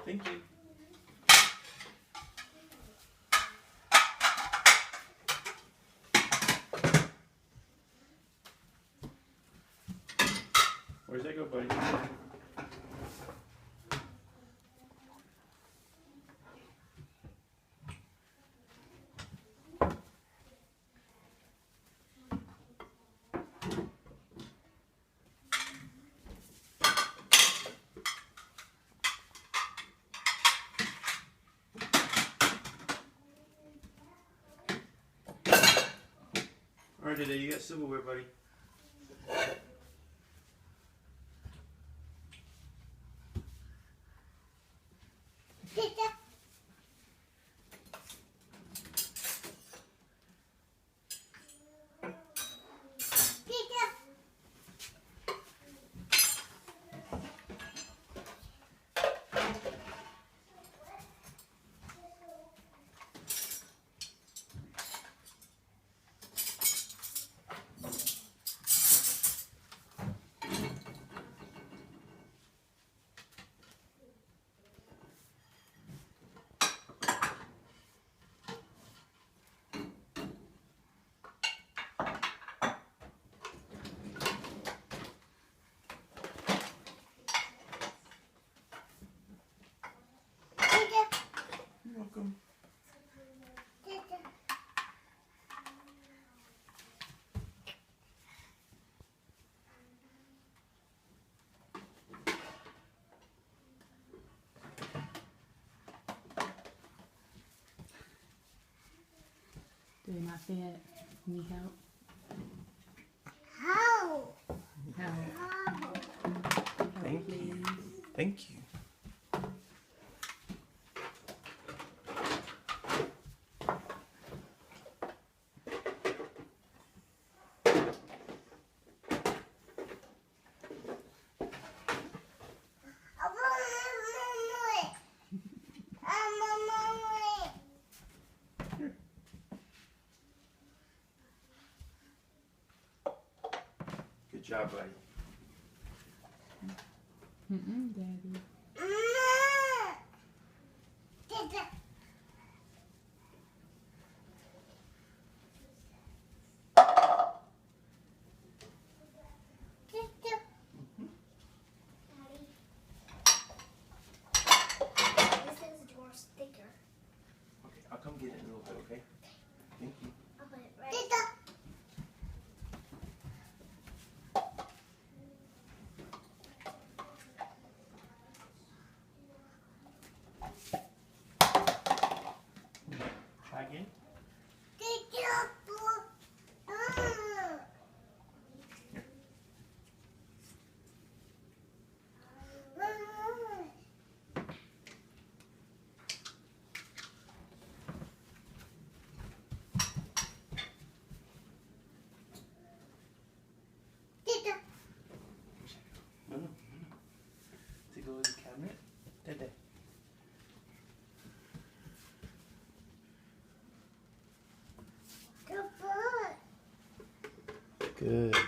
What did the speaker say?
Thank you. Where's that go, buddy? Alright, today you got silverware, buddy. You're welcome. Do they not fit? Need help? How? Help. Thank you. Thank you. Good job, buddy. Daddy. Okay, I'll come get it in a little bit, okay? Thank you. Try again. No, no, no, no. Take a look at the cabinet. Dede. Good.